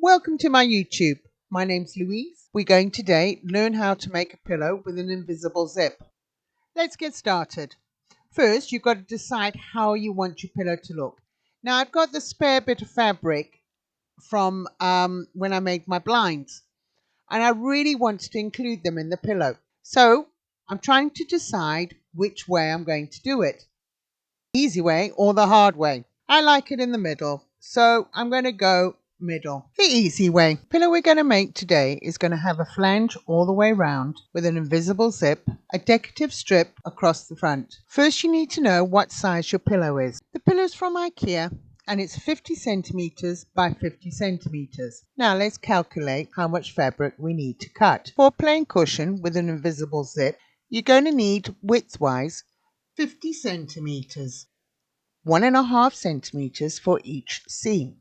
Welcome to my YouTube. My name's Louise. We're going today learn how to make a pillow with an invisible zip. Let's get started. First, you've got to decide how you want your pillow to look. Now, I've got the spare bit of fabric from when I made my blinds, and I really wanted to include them in the pillow. So I'm trying to decide which way I'm going to do it. Easy way or the hard way. I like it in the middle, so I'm going to go middle. The easy way. The pillow we're going to make today is going to have a flange all the way around with an invisible zip, a decorative strip across the front. First you need to know what size your pillow is. The pillow is from IKEA and it's 50 centimeters by 50 centimeters. Now let's calculate how much fabric we need to cut. For a plain cushion with an invisible zip, you're going to need widthwise 50 centimeters. 1.5 centimeters for each seam.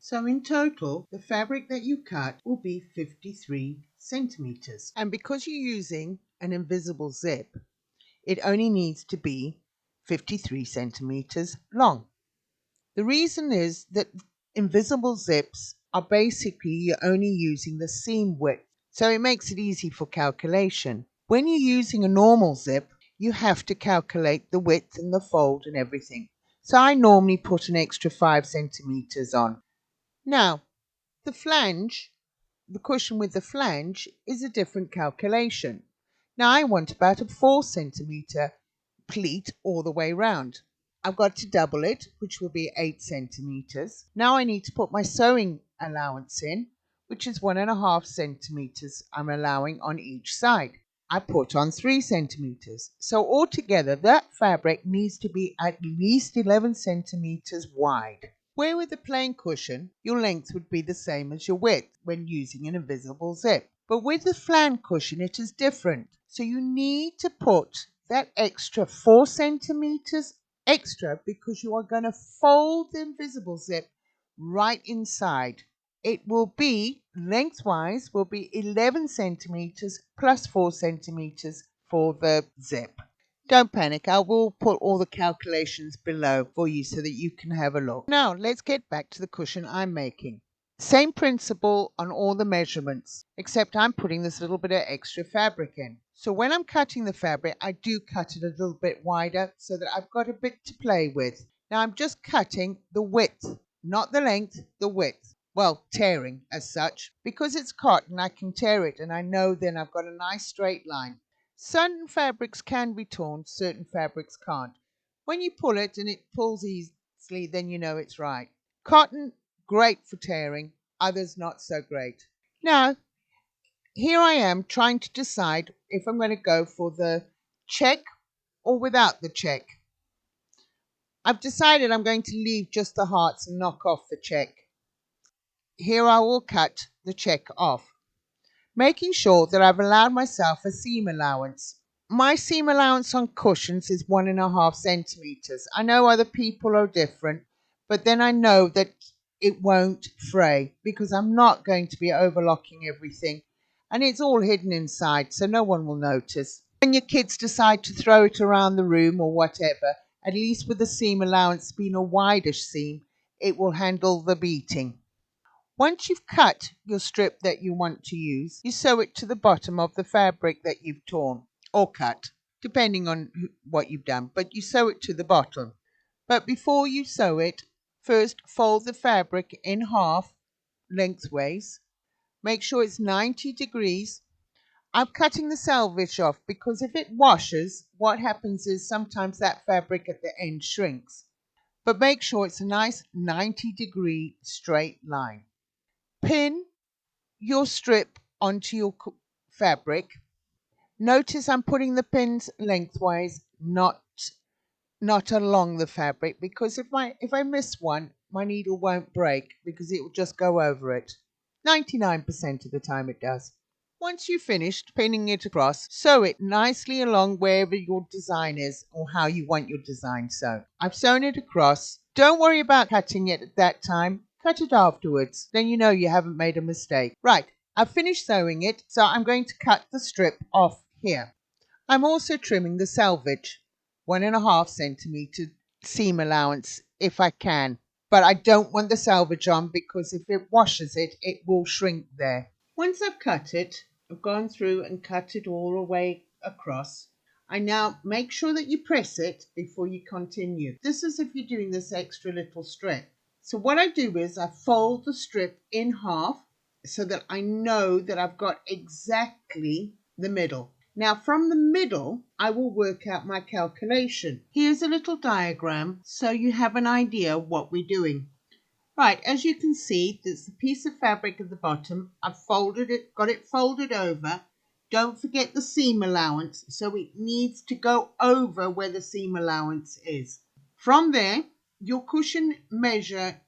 So in total, the fabric that you cut will be 53 centimeters. And because you're using an invisible zip, it only needs to be 53 centimeters long. The reason is that invisible zips are basically you're only using the seam width. So it makes it easy for calculation. When you're using a normal zip, you have to calculate the width and the fold and everything. So I normally put an extra 5 centimeters on. Now, the flange, the cushion with the flange, is a different calculation. Now I want about a 4 centimeter pleat all the way round. I've got to double it, which will be 8 centimeters. Now I need to put my sewing allowance in, which is 1.5 centimeters I'm allowing on each side. I put on 3 centimeters. So altogether that fabric needs to be at least 11 centimeters wide. Where with a plain cushion, your length would be the same as your width when using an invisible zip. But with the flange cushion, it is different. So you need to put that extra 4 centimeters extra because you are going to fold the invisible zip right inside. It will be, lengthwise, will be 11 centimeters plus 4 centimeters for the zip. Don't panic, I will put all the calculations below for you so that you can have a look. Now let's get back to the cushion I'm making. Same principle on all the measurements, except I'm putting this little bit of extra fabric in. So when I'm cutting the fabric, I do cut it a little bit wider so that I've got a bit to play with. Now I'm just cutting the width, not the length, the width. Well, tearing as such. Because it's cotton, I can tear it and I know then I've got a nice straight line. Certain fabrics can be torn, certain fabrics can't. When you pull it and it pulls easily, then you know it's right. Cotton, great for tearing, others not so great. Now, here I am trying to decide if I'm going to go for the check or without the check. I've decided I'm going to leave just the hearts and knock off the check. Here I will cut the check off, making sure that I've allowed myself a seam allowance. My seam allowance on cushions is 1.5 centimeters. I know other people are different, but then I know that it won't fray because I'm not going to be overlocking everything and it's all hidden inside so no one will notice. When your kids decide to throw it around the room or whatever, at least with the seam allowance being a wideish seam, it will handle the beating. Once you've cut your strip that you want to use, you sew it to the bottom of the fabric that you've torn or cut, depending on what you've done, but you sew it to the bottom. But before you sew it, first fold the fabric in half lengthways. Make sure it's 90 degrees. I'm cutting the selvage off because if it washes, what happens is sometimes that fabric at the end shrinks. But make sure it's a nice 90-degree straight line. Pin your strip onto your fabric. Notice I'm putting the pins lengthwise, not along the fabric, because if I miss one, my needle won't break because it will just go over it. 99% of the time it does. Once you've finished pinning it across, sew it nicely along wherever your design is or how you want your design sewn. I've sewn it across. Don't worry about cutting it at that time. Cut it afterwards. Then you know you haven't made a mistake. Right, I've finished sewing it, so I'm going to cut the strip off here. I'm also trimming the selvage, 1.5 centimeter seam allowance if I can. but I don't want the selvage on because if it washes it, it will shrink there. Once I've cut it, I've gone through and cut it all the way across. I now make sure that you press it before you continue. This is if you're doing this extra little strip. So what I do is I fold the strip in half so that I know that I've got exactly the middle. Now from the middle, I will work out my calculation. Here's a little diagram so you have an idea what we're doing. Right, as you can see, there's a piece of fabric at the bottom. I've folded it, got it folded over. Don't forget the seam allowance, so it needs to go over where the seam allowance is. From there, your cushion measure,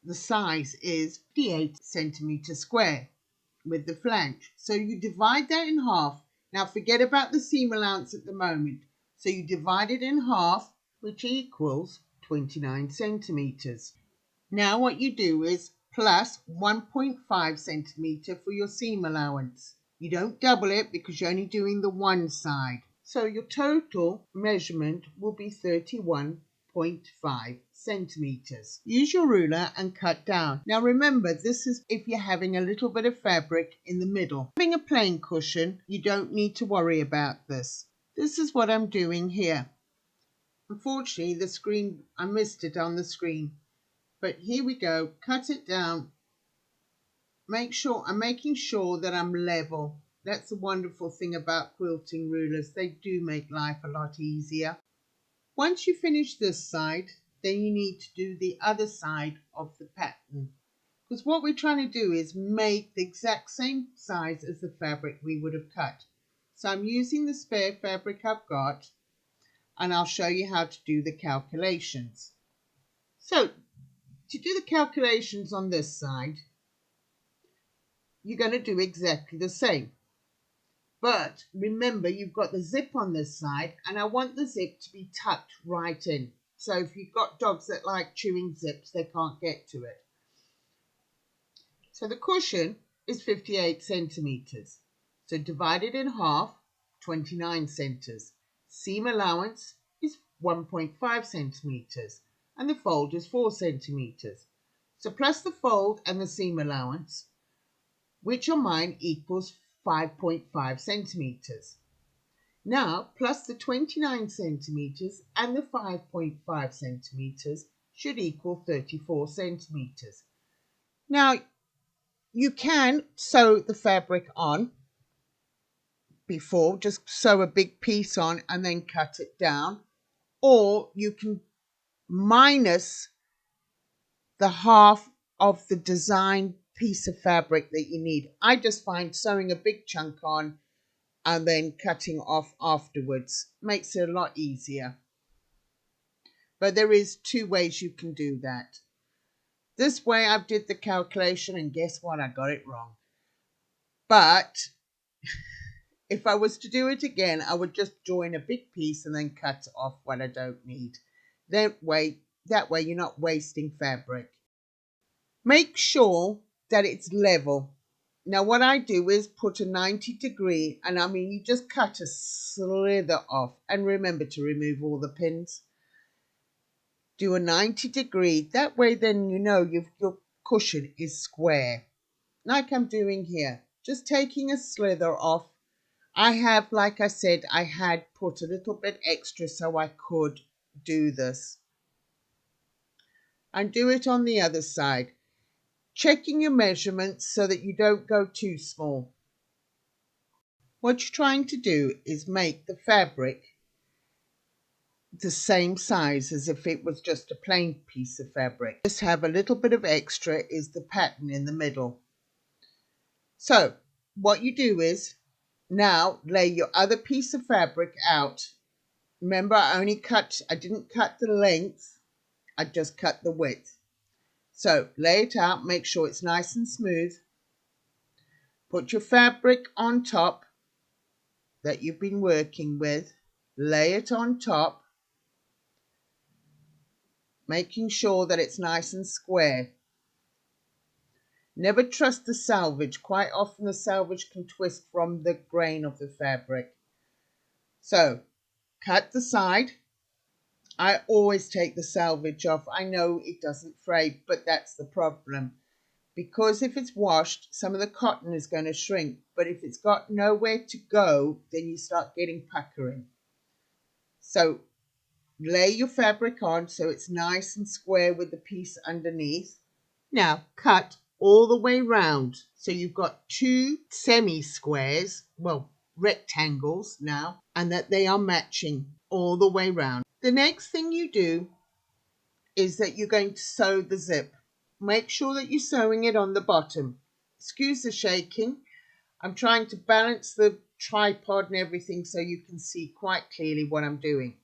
the size is 58 centimeters square with the flange. So you divide that in half. Now forget about the seam allowance at the moment. So you divide it in half, which equals 29 centimeters. Now what you do is plus 1.5 centimeter for your seam allowance. You don't double it because you're only doing the one side. So your total measurement will be 31.5 centimeters. Use your ruler and cut down. Now remember, this is if you're having a little bit of fabric in the middle. Having a plain cushion, you don't need to worry about this. This is what I'm doing here. Unfortunately, the screen, I missed it on the screen. But here we go, cut it down. I'm making sure that I'm level. That's the wonderful thing about quilting rulers. They do make life a lot easier. Once you finish this side, then you need to do the other side of the pattern. Because what we're trying to do is make the exact same size as the fabric we would have cut. So I'm using the spare fabric I've got, and I'll show you how to do the calculations. So to do the calculations on this side, you're going to do exactly the same. But remember, you've got the zip on this side, and I want the zip to be tucked right in. So if you've got dogs that like chewing zips, they can't get to it. So the cushion is 58 centimeters. So divide it in half, 29 centimeters. Seam allowance is 1.5 centimeters, and the fold is 4 centimeters. So plus the fold and the seam allowance, which on mine equals 5.5 centimeters. Now, plus the 29 centimeters and the 5.5 centimeters should equal 34 centimeters. Now, you can sew the fabric on before, just sew a big piece on and then cut it down, or you can minus the half of the design piece of fabric that you need. I just find sewing a big chunk on and then cutting off afterwards makes it a lot easier. But there is two ways you can do that. This way I did the calculation and guess what? I got it wrong. But if I was to do it again, I would just join a big piece and then cut off what I don't need. That way you're not wasting fabric. Make sure that it's level. Now what I do is put a 90-degree, and I mean you just cut a slither off, and remember to remove all the pins. Do a 90-degree, that way then you know your cushion is square. Like I'm doing here, just taking a slither off. I have, like I said, I had put a little bit extra so I could do this. And do it on the other side. Checking your measurements so that you don't go too small. What you're trying to do is make the fabric the same size as if it was just a plain piece of fabric. Just have a little bit of extra is the pattern in the middle. So what you do is now lay your other piece of fabric out. Remember, I didn't cut the length, I just cut the width. So lay it out, make sure it's nice and smooth. Put your fabric on top that you've been working with. Lay it on top, making sure that it's nice and square. Never trust the selvage. Quite often the selvage can twist from the grain of the fabric. So cut the side I always take the selvage off. I know it doesn't fray, but that's the problem. Because if it's washed, some of the cotton is going to shrink. But if it's got nowhere to go, then you start getting puckering. So lay your fabric on so it's nice and square with the piece underneath. Now cut all the way round. So you've got two semi-squares, well, rectangles now, and that they are matching all the way round. The next thing you do is that you're going to sew the zip. Make sure that you're sewing it on the bottom. Excuse the shaking. I'm trying to balance the tripod and everything so you can see quite clearly what I'm doing.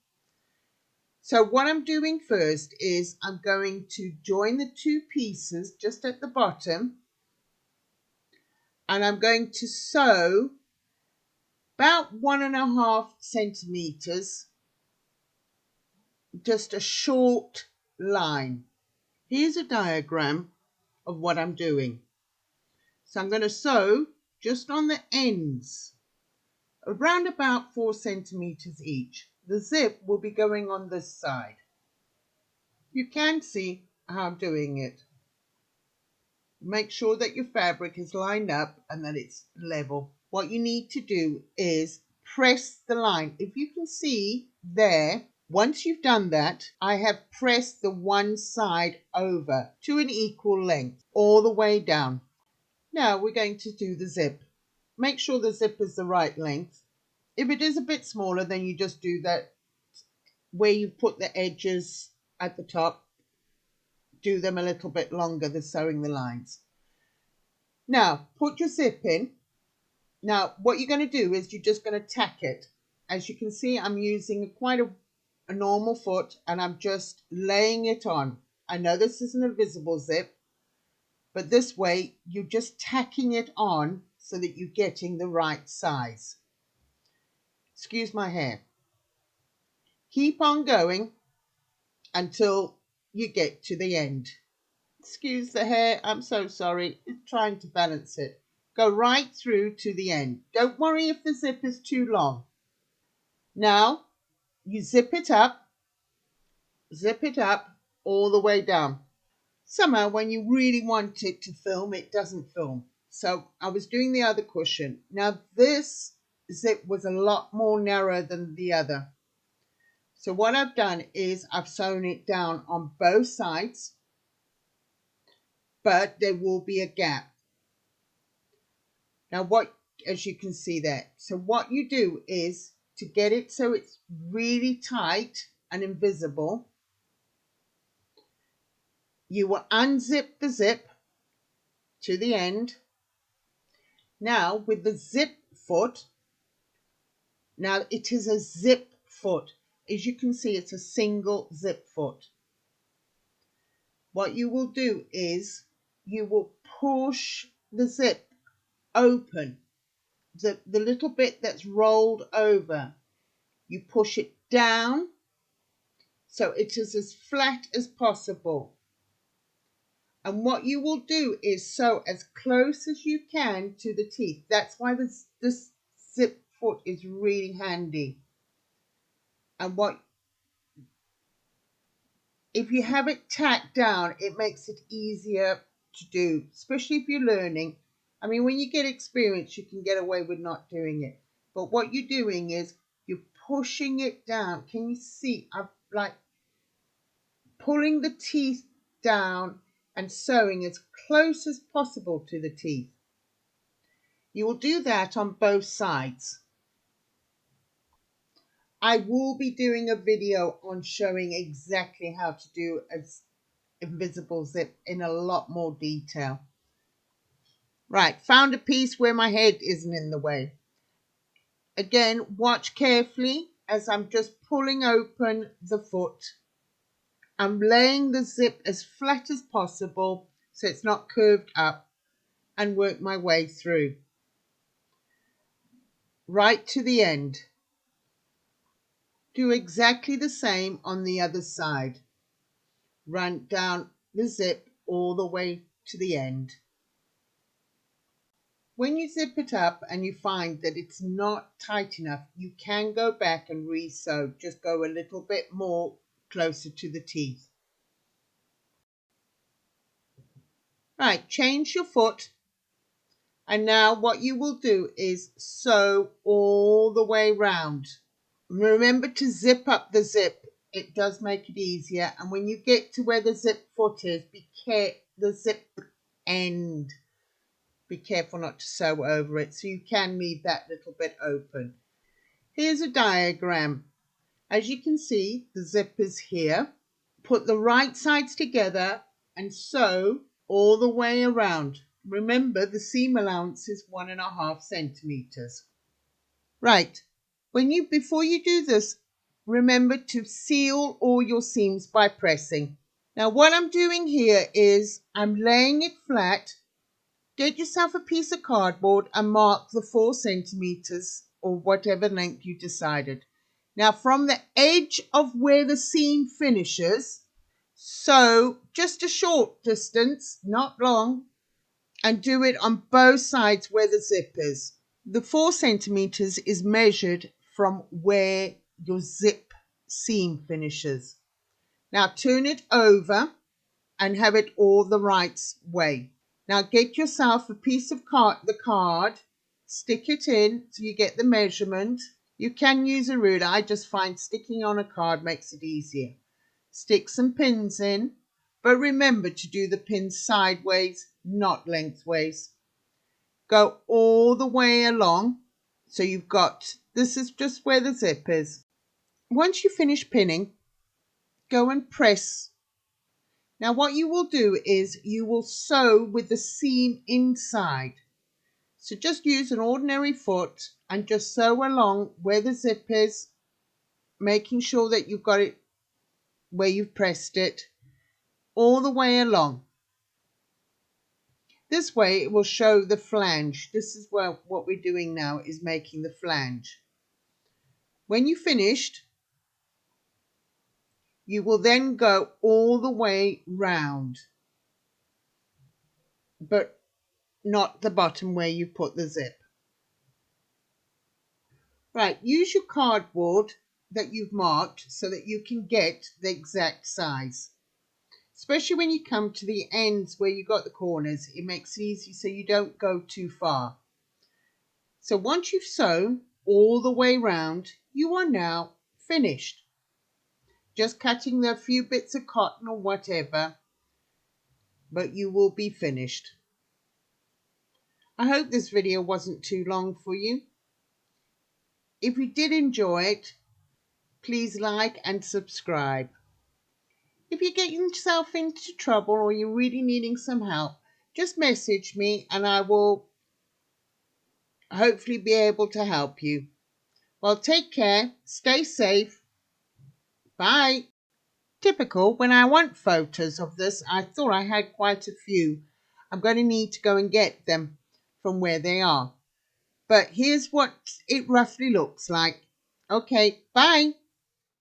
So what I'm doing first is I'm going to join the two pieces just at the bottom, and I'm going to sew about 1.5 centimeters, just a short line. Here's a diagram of what I'm doing. So I'm going to sew just on the ends, around about 4 centimeters each. The zip will be going on this side. You can see how I'm doing it. Make sure that your fabric is lined up and that it's level. What you need to do is press the line. If you can see there, once you've done that, I have pressed the one side over to an equal length all the way down. Now we're going to do the zip. Make sure the zip is the right length. If it is a bit smaller, then you just do that where you put the edges at the top. Do them a little bit longer than sewing the lines. Now put your zip in. Now what you're going to do is you're just going to tack it. As you can see, I'm using quite a normal foot and I'm just laying it on. I know this isn't a visible zip, but this way you're just tacking it on so that you're getting the right size. Excuse my hair. Keep on going until you get to the end. Excuse the hair, I'm so sorry. It's trying to balance it. Go right through to the end. Don't worry if the zip is too long. Now you zip it up all the way down. Somehow when you really want it to film, it doesn't film. So I was doing the other cushion. Now this zip was a lot more narrow than the other. So what I've done is I've sewn it down on both sides, but there will be a gap. Now as you can see there, so what you do is to get it so it's really tight and invisible, you will unzip the zip to the end. Now with the zip foot, now it is a zip foot. As you can see, it's a single zip foot. What you will do is you will push the zip open. The little bit that's rolled over, you push it down so it is as flat as possible. And what you will do is sew as close as you can to the teeth. That's why this zip foot is really handy. And if you have it tacked down, it makes it easier to do, especially if you're learning. I mean, when you get experience, you can get away with not doing it. But what you're doing is you're pushing it down. Can you see? I'm like pulling the teeth down and sewing as close as possible to the teeth. You will do that on both sides. I will be doing a video on showing exactly how to do an invisible zip in a lot more detail. Right, found a piece where my head isn't in the way. Again, watch carefully as I'm just pulling open the foot. I'm laying the zip as flat as possible so it's not curved up, and work my way through right to the end. Do exactly the same on the other side. Run down the zip all the way to the end. When you zip it up and you find that it's not tight enough, you can go back and re-sew. Just go a little bit more closer to the teeth. Right, change your foot. And now what you will do is sew all the way round. Remember to zip up the zip. It does make it easier. And when you get to where the zip foot is, the zip end. Be careful not to sew over it, so you can leave that little bit open. Here's a diagram. As you can see, the zip is here. Put the right sides together and sew all the way around. Remember, the seam allowance is 1.5 centimeters. Right, before you do this, remember to seal all your seams by pressing. Now what I'm doing here is I'm laying it flat. Get yourself a piece of cardboard and mark the 4 centimeters or whatever length you decided. Now from the edge of where the seam finishes, sew just a short distance, not long, and do it on both sides where the zip is. The 4 centimeters is measured from where your zip seam finishes. Now turn it over and have it all the right way. Now get yourself a piece of the card, stick it in so you get the measurement. You can use a ruler. I just find sticking on a card makes it easier. Stick some pins in, but remember to do the pins sideways, not lengthways. Go all the way along. So this is just where the zip is. Once you finish pinning, go and press. Now what you will do is you will sew with the seam inside. So just use an ordinary foot and just sew along where the zip is, making sure that you've got it where you've pressed it, all the way along. This way it will show the flange. This is what we're doing now, is making the flange. When you've finished, you will then go all the way round, but not the bottom where you put the zip. Right, use your cardboard that you've marked so that you can get the exact size. Especially when you come to the ends where you got the corners, it makes it easy so you don't go too far. So once you've sewn all the way round, you are now finished. Just cutting the few bits of cotton or whatever, but you will be finished. I hope this video wasn't too long for you. If you did enjoy it, please like and subscribe. If you're getting yourself into trouble or you're really needing some help, just message me and I will hopefully be able to help you. Well, take care, stay safe, bye. Typical, when I want photos of this, I thought I had quite a few. I'm going to need to go and get them from where they are. But here's what it roughly looks like. Okay, bye.